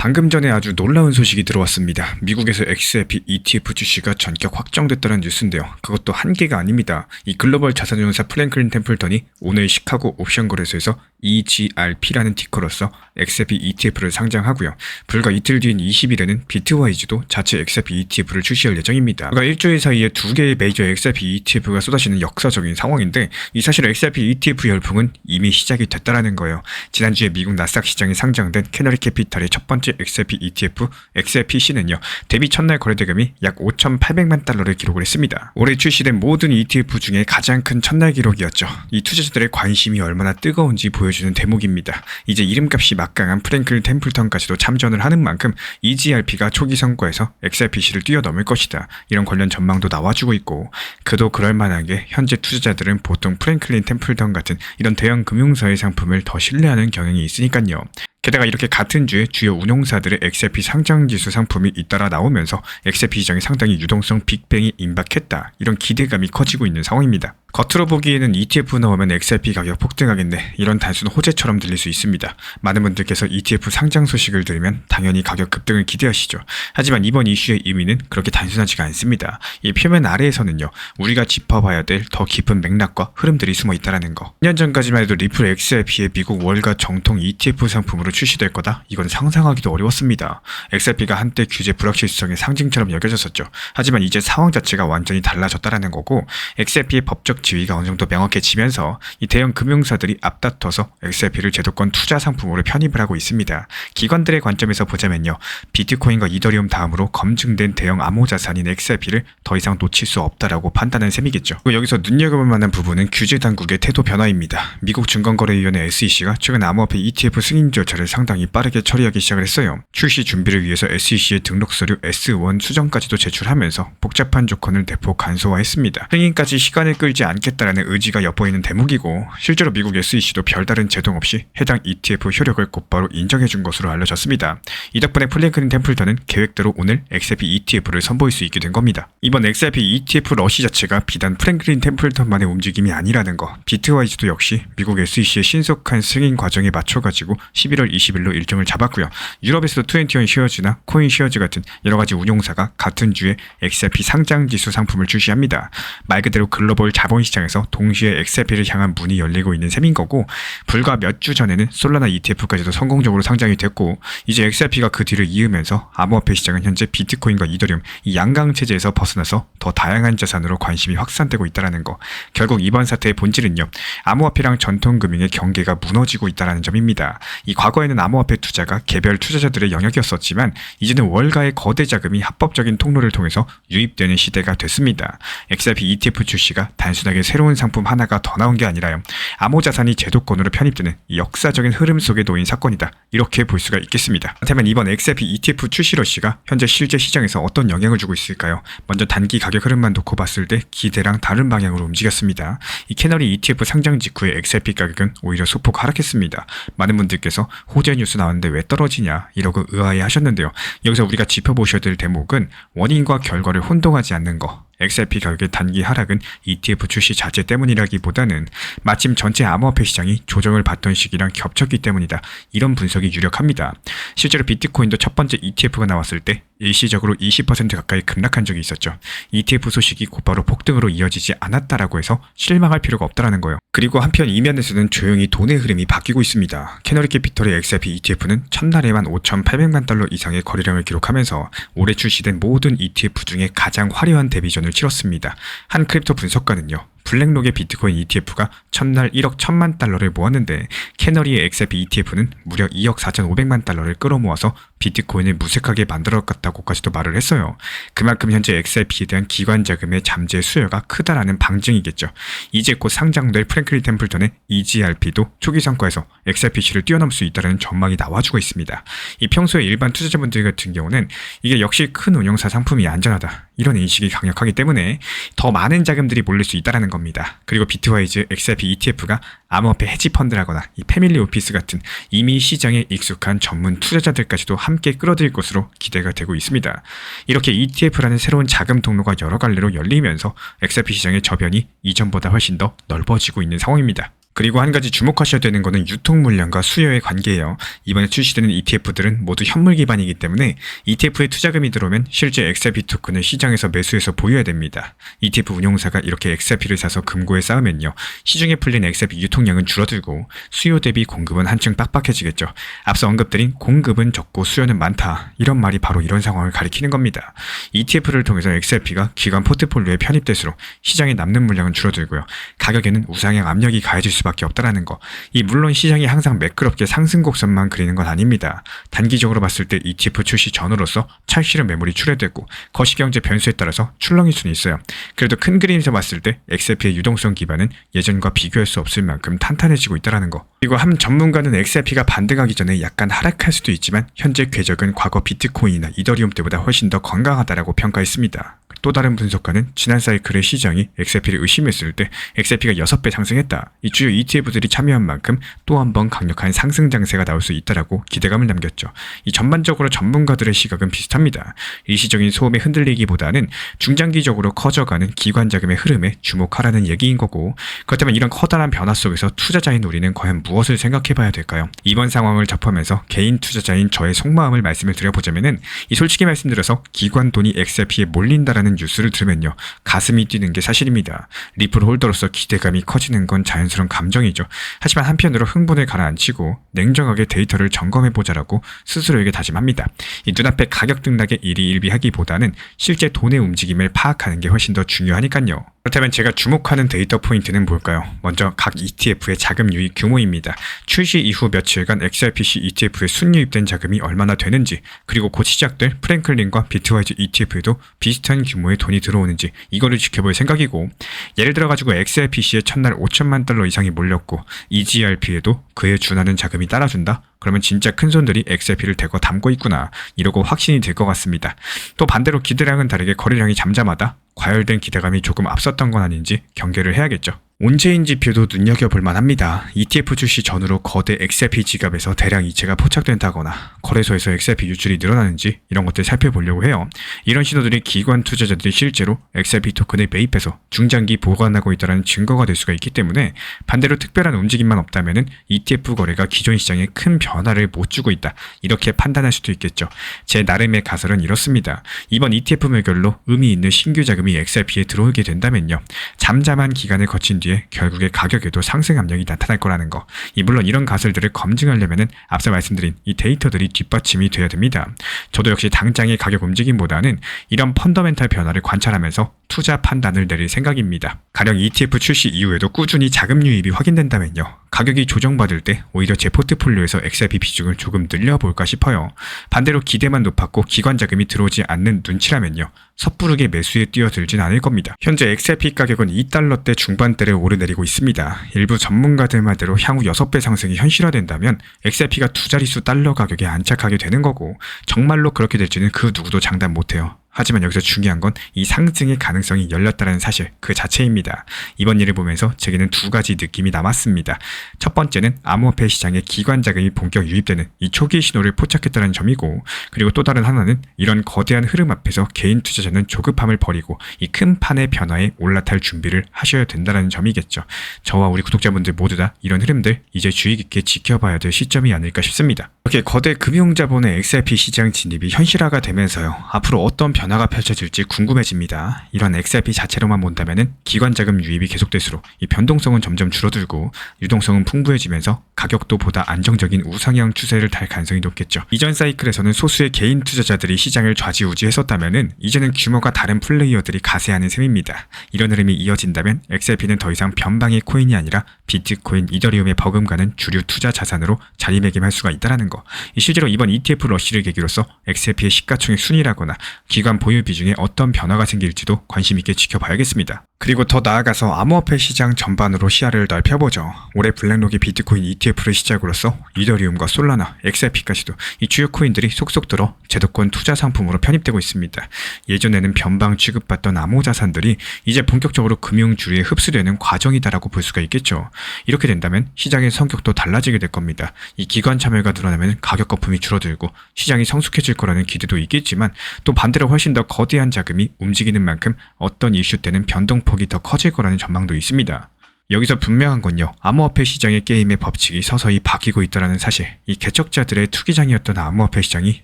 방금 전에 아주 놀라운 소식이 들어왔습니다. 미국에서 XRP ETF 출시가 전격 확정됐다는 뉴스인데요. 그것도 한 개가 아닙니다. 이 글로벌 자산운용사 프랭클린 템플턴이 오늘 시카고 옵션 거래소에서 EGRP라는 티커로서 XRP ETF를 상장하고요. 불과 이틀 뒤인 20일에는 비트와이즈도 자체 XRP ETF를 출시할 예정입니다. 불과 일주일 사이에 두 개의 메이저 XRP ETF가 쏟아지는 역사적인 상황인데, 이 사실 XRP ETF 열풍은 이미 시작이 됐다라는 거예요. 지난주에 미국 나스닥 시장에 상장된 캐너리 캐피탈의 첫 번째 XRP ETF XRPC는요, 데뷔 첫날 거래대금이 약 5,800만 달러를 기록을 했습니다. 올해 출시된 모든 ETF 중에 가장 큰 첫날 기록이었죠. 이 투자자들의 관심이 얼마나 뜨거운지 보여주는 대목입니다. 이제 이름값이 막강한 프랭클린 템플턴까지도 참전을 하는 만큼 EGRP가 초기 성과에서 XRPC를 뛰어넘을 것이다, 이런 관련 전망도 나와주고 있고, 그도 그럴만한 게 현재 투자자들은 보통 프랭클린 템플턴 같은 이런 대형 금융사의 상품을 더 신뢰하는 경향이 있으니까요. 게다가 이렇게 같은 주에 주요 운용사들의 XRP 상장지수 상품이 잇따라 나오면서 XRP 시장에 상당히 유동성 빅뱅이 임박했다, 이런 기대감이 커지고 있는 상황입니다. 겉으로 보기에는 ETF 나오면 XRP 가격 폭등하겠네, 이런 단순 호재처럼 들릴 수 있습니다. 많은 분들께서 ETF 상장 소식을 들으면 당연히 가격 급등을 기대하시죠. 하지만 이번 이슈의 의미는 그렇게 단순하지가 않습니다. 이 표면 아래에서는요, 우리가 짚어봐야 될 더 깊은 맥락과 흐름들이 숨어 있다는 거. 2년 전까지만 해도 리플 XRP의 미국 월가 정통 ETF 상품으로 출시될 거다, 이건 상상하기도 어려웠습니다. XRP가 한때 규제 불확실성의 상징처럼 여겨졌었죠. 하지만 이제 상황 자체가 완전히 달라졌다는 거고, XRP의 법적 지위가 어느 정도 명확해지면서 이 대형 금융사들이 앞다퉈서 XRP를 제도권 투자 상품으로 편입을 하고 있습니다. 기관들의 관점에서 보자면요, 비트코인과 이더리움 다음으로 검증된 대형 암호자산인 XRP를 더 이상 놓칠 수 없다라고 판단한 셈이겠죠. 그리고 여기서 눈여겨볼 만한 부분은 규제 당국의 태도 변화입니다. 미국 증권거래위원회 SEC가 최근 암호화폐 ETF 승인 절차를 상당히 빠르게 처리하기 시작을 했어요. 출시 준비를 위해서 SEC의 등록 서류 S1 수정까지도 제출하면서 복잡한 조건을 대폭 간소화했습니다. 승인까지 시간을 끌지 않겠다라는 의지가 엿보이는 대목이고, 실제로 미국 SEC도 별다른 제동 없이 해당 ETF 효력을 곧바로 인정해준 것으로 알려졌습니다. 이 덕분에 프랭클린 템플턴은 계획대로 오늘 XRP ETF를 선보일 수 있게 된 겁니다. 이번 XRP ETF 러시 자체가 비단 프랭클린 템플턴만의 움직임이 아니라는 거. 비트와이즈도 역시 미국 SEC의 신속한 승인 과정에 맞춰가지고 11월 20일로 일정을 잡았고요. 유럽에서도 21 쉐어즈나 코인 쉐어즈 같은 여러가지 운용사가 같은 주에 XRP 상장지수 상품을 출시합니다. 말 그대로 글로벌 자본시장에서 동시에 XRP를 향한 문이 열리고 있는 셈인 거고, 불과 몇 주 전에는 솔라나 ETF까지도 성공적으로 상장이 됐고, 이제 XRP가 그 뒤를 이으면서 암호화폐 시장은 현재 비트코인과 이더리움, 이 양강 체제에서 벗어나서 더 다양한 자산으로 관심이 확산되고 있다는 거. 결국 이번 사태의 본질은요, 암호화폐랑 전통금융의 경계가 무너지고 있다는 점입니다. 이 과거에는 암호화폐 투자가 개별 투자자들의 영역이었었지만, 이제는 월가의 거대 자금이 합법적인 통로를 통해서 유입되는 시대가 됐습니다. XRP ETF 출시가 단순하게 새로운 상품 하나가 더 나온 게 아니라요, 암호자산이 제도권으로 편입되는 이 역사적인 흐름 속에 놓인 사건이다, 이렇게 볼 수가 있겠습니다. 그렇다면 이번 XRP ETF 출시 러시가 현재 실제 시장에서 어떤 영향을 주고 있을까요? 먼저 단기 가격 흐름만 놓고 봤을 때 기대랑 다른 방향으로 움직였습니다. 이 캐너리 ETF 상장 직후에 XRP 가격은 오히려 소폭 하락했습니다. 많은 분들께서 호재 뉴스 나왔는데 왜 떨어지냐, 이러고 의아해 하셨는데요. 여기서 우리가 짚어보셔야 될 대목은 원인과 결과를 혼동하지 않는 거. XRP 가격의 단기 하락은 ETF 출시 자체 때문이라기보다는 마침 전체 암호화폐 시장이 조정을 받던 시기랑 겹쳤기 때문이다, 이런 분석이 유력합니다. 실제로 비트코인도 첫 번째 ETF가 나왔을 때 일시적으로 20% 가까이 급락한 적이 있었죠. ETF 소식이 곧바로 폭등으로 이어지지 않았다라고 해서 실망할 필요가 없다라는 거예요. 그리고 한편 이면에서는 조용히 돈의 흐름이 바뀌고 있습니다. 캐너리 캐피털의 XRP ETF는 첫날에만 5,800만 달러 이상의 거래량을 기록하면서 올해 출시된 모든 ETF 중에 가장 화려한 데뷔전을 치렀습니다. 한 크립토 분석가는요, 블랙록의 비트코인 ETF가 첫날 1억 1천만 달러를 모았는데 캐너리의 XRP ETF는 무려 2억 4,500만 달러를 끌어모아서 비트코인을 무색하게 만들어갔다고까지도 말을 했어요. 그만큼 현재 XRP에 대한 기관 자금의 잠재 수요가 크다라는 방증이겠죠. 이제 곧 상장될 프랭클린 템플턴의 EGRP도 초기 성과에서 XRPC를 뛰어넘을 수 있다는 전망이 나와주고 있습니다. 이 평소에 일반 투자자분들 같은 경우는 이게 역시 큰 운용사 상품이 안전하다, 이런 인식이 강력하기 때문에 더 많은 자금들이 몰릴 수 있다는 겁니다. 그리고 비트와이즈 XRP ETF가 암호화폐 헤지펀드라거나 이 패밀리 오피스 같은 이미 시장에 익숙한 전문 투자자들까지도 함께 끌어들일 것으로 기대가 되고 있습니다. 이렇게 ETF라는 새로운 자금 통로가 여러 갈래로 열리면서 XRP 시장의 저변이 이전보다 훨씬 더 넓어지고 있는 상황입니다. 그리고 한 가지 주목하셔야 되는 거는 유통 물량과 수요의 관계예요. 이번에 출시되는 ETF들은 모두 현물 기반이기 때문에 ETF에 투자금이 들어오면 실제 XRP 토큰을 시장에서 매수해서 보유해야 됩니다. ETF 운용사가 이렇게 XRP를 사서 금고에 쌓으면요, 시중에 풀린 XRP 유통량은 줄어들고 수요 대비 공급은 한층 빡빡해지겠죠. 앞서 언급드린 공급은 적고 수요는 많다, 이런 말이 바로 이런 상황을 가리키는 겁니다. ETF를 통해서 XRP가 기관 포트폴리오에 편입될수록 시장에 남는 물량은 줄어들고요, 가격에는 우상향 압력이 가해질 수밖에 없다라는 거. 물론 시장이 항상 매끄럽게 상승 곡선만 그리는 건 아닙니다. 단기적으로 봤을 때 ETF 출시 전후로서 찰실한 매물이 출회되고 거시경제 변수에 따라서 출렁일 수는 있어요. 그래도 큰 그림에서 봤을 때 XRP의 유동성 기반은 예전과 비교할 수 없을 만큼 탄탄해지고 있다는 거. 그리고 한 전문가는 XRP가 반등하기 전에 약간 하락할 수도 있지만 현재 궤적은 과거 비트코인이나 이더리움 때보다 훨씬 더 건강하다라고 평가했습니다. 또 다른 분석가는 지난 사이클의 시장이 XRP를 의심했을 때 XRP가 6배 상승했다, 이 주요 ETF들이 참여한 만큼 또 한 번 강력한 상승 장세가 나올 수 있다라고 기대감을 남겼죠. 이 전반적으로 전문가들의 시각은 비슷합니다. 일시적인 소음에 흔들리기보다는 중장기적으로 커져가는 기관 자금의 흐름에 주목하라는 얘기인 거고, 그렇다면 이런 커다란 변화 속에서 투자자인 우리는 과연 무엇을 생각해 봐야 될까요? 이번 상황을 접하면서 개인 투자자인 저의 속마음을 말씀을 드려보자면은, 솔직히 말씀드려서 기관 돈이 XRP에 몰린다라는 뉴스를 들으면요, 가슴이 뛰는 게 사실입니다. 리플 홀더로서 기대감이 커지는 건 자연스러운 감정이죠. 하지만 한편으로 흥분을 가라앉히고 냉정하게 데이터를 점검해보자라고 스스로에게 다짐합니다. 눈앞에 가격 등락에 일희일비하기보다는 실제 돈의 움직임을 파악하는 게 훨씬 더 중요하니까요. 그렇다면 제가 주목하는 데이터 포인트는 뭘까요? 먼저 각 ETF의 자금 유입 규모입니다. 출시 이후 며칠간 XRPC ETF에 순유입된 자금이 얼마나 되는지, 그리고 곧 시작될 프랭클린과 비트와이즈 ETF에도 비슷한 규모의 돈이 들어오는지, 이거를 지켜볼 생각이고, 예를 들어가지고 XRPC에 첫날 5천만 달러 이상이 몰렸고 EGRP에도 그에 준하는 자금이 따라준다? 그러면 진짜 큰 손들이 XRP를 대거 담고 있구나, 이러고 확신이 들 것 같습니다. 또 반대로 기대량은 다르게 거래량이 잠잠하다? 과열된 기대감이 조금 앞섰던 건 아닌지 경계를 해야겠죠. 온체인 지표도 눈여겨볼 만합니다. ETF 출시 전후로 거대 XRP 지갑에서 대량 이체가 포착된다거나 거래소에서 XRP 유출이 늘어나는지 이런 것들 살펴보려고 해요. 이런 신호들이 기관 투자자들이 실제로 XRP 토큰을 매입해서 중장기 보관하고 있다는 증거가 될 수가 있기 때문에, 반대로 특별한 움직임만 없다면 ETF 거래가 기존 시장에 큰 변화를 못 주고 있다, 이렇게 판단할 수도 있겠죠. 제 나름의 가설은 이렇습니다. 이번 ETF 매결로 의미 있는 신규 자금이 XRP에 들어오게 된다면요, 잠잠한 기간을 거친 뒤에 결국에 가격에도 상승 압력이 나타날 거라는 거. 물론 이런 가설들을 검증하려면 앞서 말씀드린 이 데이터들이 뒷받침이 돼야 됩니다. 저도 역시 당장의 가격 움직임보다는 이런 펀더멘탈 변화를 관찰하면서 투자 판단을 내릴 생각입니다. 가령 ETF 출시 이후에도 꾸준히 자금 유입이 확인된다면요, 가격이 조정받을 때 오히려 제 포트폴리오에서 XRP 비중을 조금 늘려볼까 싶어요. 반대로 기대만 높았고 기관 자금이 들어오지 않는 눈치라면요, 섣부르게 매수에 뛰어들진 않을 겁니다. 현재 XRP 가격은 2달러대 중반대를 오르내리고 있습니다. 일부 전문가들 말대로 향후 6배 상승이 현실화된다면 XRP가 두 자릿수 달러 가격에 안착하게 되는 거고, 정말로 그렇게 될지는 그 누구도 장담 못해요. 하지만 여기서 중요한 건 이 상승의 가능성이 열렸다는 사실 그 자체입니다. 이번 일을 보면서 제게는 두 가지 느낌이 남았습니다. 첫 번째는 암호화폐 시장에 기관 자금이 본격 유입되는 이 초기 신호를 포착했다는 점이고, 그리고 또 다른 하나는 이런 거대한 흐름 앞에서 개인 투자자는 조급함을 버리고 이 큰 판의 변화에 올라탈 준비를 하셔야 된다는 점이겠죠. 저와 우리 구독자분들 모두 다 이런 흐름들 이제 주의 깊게 지켜봐야 될 시점이 아닐까 싶습니다. 이렇게 거대 금융자본의 XRP 시장 진입이 현실화가 되면서요, 앞으로 어떤 변화가 펼쳐질지 궁금해집니다. 이런 XRP 자체로만 본다면 기관 자금 유입이 계속될수록 이 변동성은 점점 줄어들고 유동성은 풍부해지면서 가격도 보다 안정적인 우상향 추세를 탈 가능성이 높겠죠. 이전 사이클에서는 소수의 개인 투자자들이 시장을 좌지우지했었다면 이제는 규모가 다른 플레이어들이 가세하는 셈입니다. 이런 흐름이 이어진다면 XRP는 더 이상 변방의 코인이 아니라 비트코인, 이더리움에 버금가는 주류 투자 자산으로 자리매김할 수가 있다는 거. 실제로 이번 ETF 러시를 계기로서 XRP의 시가총액 순위라거나 기관 보유 비중에 어떤 변화가 생길지도 관심 있게 지켜봐야겠습니다. 그리고 더 나아가서 암호화폐 시장 전반으로 시야를 넓혀보죠. 올해 블랙록이 비트코인 ETF를 시작으로서 이더리움과 솔라나, XRP까지도 이 주요 코인들이 속속 들어 제도권 투자 상품으로 편입되고 있습니다. 예전에는 변방 취급받던 암호 자산들이 이제 본격적으로 금융주류에 흡수되는 과정이다라고 볼 수가 있겠죠. 이렇게 된다면 시장의 성격도 달라지게 될 겁니다. 이 기관 참여가 늘어나면 가격 거품이 줄어들고 시장이 성숙해질 거라는 기대도 있겠지만, 또 반대로 훨씬 더 거대한 자금이 움직이는 만큼 어떤 이슈 때는 변동폭이 더 커질 거라는 전망도 있습니다. 여기서 분명한 건요, 암호화폐 시장의 게임의 법칙이 서서히 바뀌고 있다는 사실. 이 개척자들의 투기장이었던 암호화폐 시장이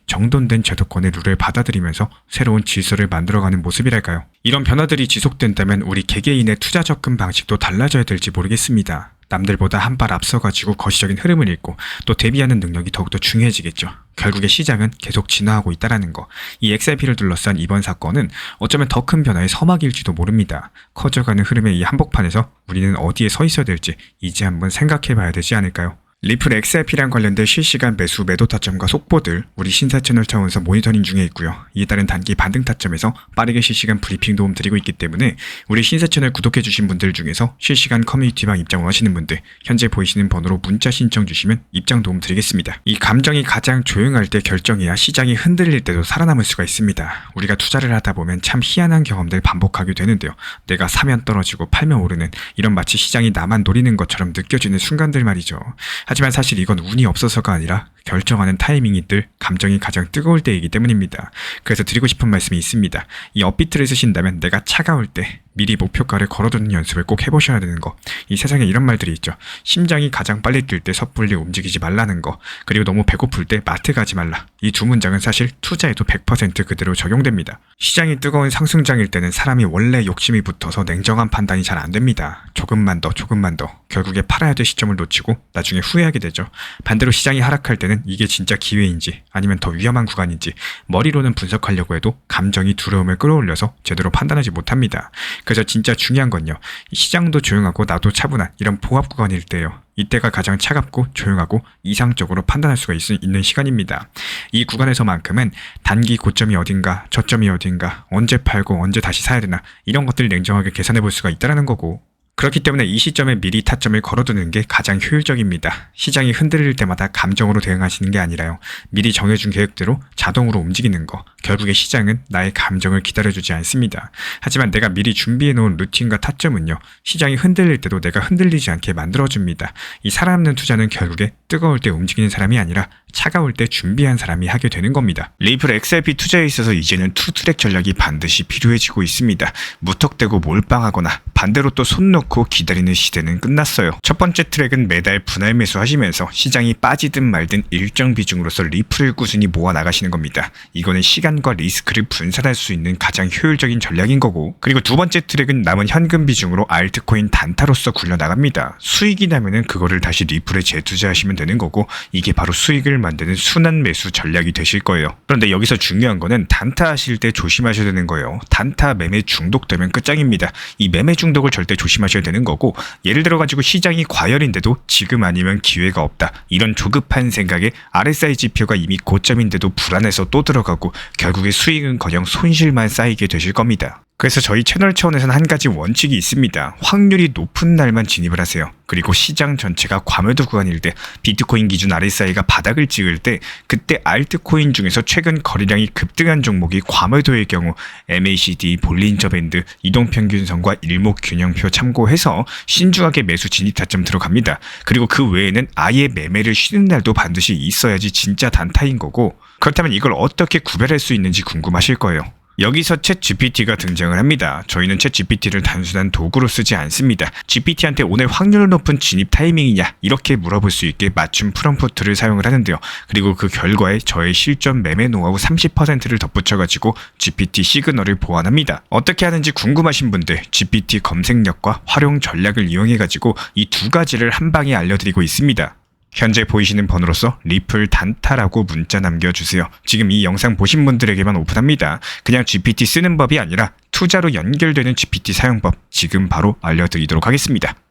정돈된 제도권의 룰을 받아들이면서 새로운 질서를 만들어가는 모습이랄까요. 이런 변화들이 지속된다면 우리 개개인의 투자 접근 방식도 달라져야 될지 모르겠습니다. 남들보다 한 발 앞서가지고 거시적인 흐름을 읽고 또 대비하는 능력이 더욱더 중요해지겠죠. 결국에 시장은 계속 진화하고 있다는 거. 이 XRP를 둘러싼 이번 사건은 어쩌면 더 큰 변화의 서막일지도 모릅니다. 커져가는 흐름의 이 한복판에서 우리는 어디에 서 있어야 될지 이제 한번 생각해봐야 되지 않을까요? 리플 XRP랑 관련된 실시간 매수 매도 타점과 속보들 우리 신사 채널 차원에서 모니터링 중에 있고요. 이에 따른 단기 반등 타점에서 빠르게 실시간 브리핑 도움 드리고 있기 때문에 우리 신사 채널 구독해주신 분들 중에서 실시간 커뮤니티방 입장 원하시는 분들 현재 보이시는 번호로 문자 신청 주시면 입장 도움 드리겠습니다. 이 감정이 가장 조용할 때 결정해야 시장이 흔들릴 때도 살아남을 수가 있습니다. 우리가 투자를 하다 보면 참 희한한 경험들 반복하게 되는데요. 내가 사면 떨어지고 팔면 오르는 이런 마치 시장이 나만 노리는 것처럼 느껴지는 순간들 말이죠. 하지만 사실 이건 운이 없어서가 아니라 결정하는 타이밍이 늘 감정이 가장 뜨거울 때이기 때문입니다. 그래서 드리고 싶은 말씀이 있습니다. 이 업비트를 쓰신다면 내가 차가울 때 미리 목표가를 걸어두는 연습을 꼭 해보셔야 되는 거. 이 세상에 이런 말들이 있죠. 심장이 가장 빨리 뛸 때 섣불리 움직이지 말라는 거. 그리고 너무 배고플 때 마트 가지 말라. 이 두 문장은 사실 투자에도 100% 그대로 적용됩니다. 시장이 뜨거운 상승장일 때는 사람이 원래 욕심이 붙어서 냉정한 판단이 잘 안 됩니다. 조금만 더 결국에 팔아야 될 시점을 놓치고 나중에 후회하게 되죠. 반대로 시장이 하락할 때는 이게 진짜 기회인지 아니면 더 위험한 구간인지 머리로는 분석하려고 해도 감정이 두려움을 끌어올려서 제대로 판단하지 못합니다. 그래서 진짜 중요한 건요, 시장도 조용하고 나도 차분한 이런 봉합 구간일 때예요. 이때가 가장 차갑고 조용하고 이상적으로 판단할 수가 있는 시간입니다. 이 구간에서만큼은 단기 고점이 어딘가, 저점이 어딘가, 언제 팔고 언제 다시 사야 되나 이런 것들 냉정하게 계산해 볼 수가 있다는 거고, 그렇기 때문에 이 시점에 미리 타점을 걸어두는 게 가장 효율적입니다. 시장이 흔들릴 때마다 감정으로 대응하시는 게 아니라요. 미리 정해준 계획대로 자동으로 움직이는 거. 결국에 시장은 나의 감정을 기다려주지 않습니다. 하지만 내가 미리 준비해놓은 루틴과 타점은요, 시장이 흔들릴 때도 내가 흔들리지 않게 만들어줍니다. 이 살아남는 투자는 결국에 뜨거울 때 움직이는 사람이 아니라 차가울 때 준비한 사람이 하게 되는 겁니다. 리플 XRP 투자에 있어서 이제는 투트랙 전략이 반드시 필요해지고 있습니다. 무턱대고 몰빵하거나 반대로 또 손 놓고 기다리는 시대는 끝났어요. 첫 번째 트랙은 매달 분할 매수하시면서 시장이 빠지든 말든 일정 비중으로서 리플을 꾸준히 모아 나가시는 겁니다. 이거는 시간과 리스크를 분산할 수 있는 가장 효율적인 전략인 거고, 그리고 두 번째 트랙은 남은 현금 비중으로 알트코인 단타로서 굴려나갑니다. 수익이 나면은 그거를 다시 리플에 재투자하시면 되는 거고, 이게 바로 수익을 만드는 순환 매수 전략이 되실 거예요. 그런데 여기서 중요한 거는 단타 하실 때 조심하셔야 되는 거예요. 단타 매매 중독되면 끝장입니다. 이 매매 중독을 절대 조심하셔야 되는 거고, 예를 들어 가지고 시장이 과열인데도 지금 아니면 기회가 없다, 이런 조급한 생각에 RSI 지표가 이미 고점인데도 불안해서 또 들어가고 결국에 수익은커녕 손실만 쌓이게 되실 겁니다. 그래서 저희 채널 차원에서는 한 가지 원칙이 있습니다. 확률이 높은 날만 진입을 하세요. 그리고 시장 전체가 과매도 구간일 때, 비트코인 기준 RSI가 바닥을 찍을 때, 그때 알트코인 중에서 최근 거래량이 급등한 종목이 과매도의 경우 MACD, 볼린저 밴드, 이동평균선과 일목균형표 참고해서 신중하게 매수 진입 타점 들어갑니다. 그리고 그 외에는 아예 매매를 쉬는 날도 반드시 있어야지 진짜 단타인 거고, 그렇다면 이걸 어떻게 구별할 수 있는지 궁금하실 거예요. 여기서 챗 GPT가 등장을 합니다. 저희는 챗 GPT를 단순한 도구로 쓰지 않습니다. GPT한테 오늘 확률 높은 진입 타이밍이냐 이렇게 물어볼 수 있게 맞춤 프롬프트를 사용을 하는데요. 그리고 그 결과에 저의 실전 매매 노하우 30%를 덧붙여가지고 GPT 시그널을 보완합니다. 어떻게 하는지 궁금하신 분들 GPT 검색력과 활용 전략을 이용해가지고 이 두 가지를 한 방에 알려드리고 있습니다. 현재 보이시는 번호로서 리플 단타라고 문자 남겨주세요. 지금 이 영상 보신 분들에게만 오픈합니다. 그냥 GPT 쓰는 법이 아니라 투자로 연결되는 GPT 사용법 지금 바로 알려드리도록 하겠습니다.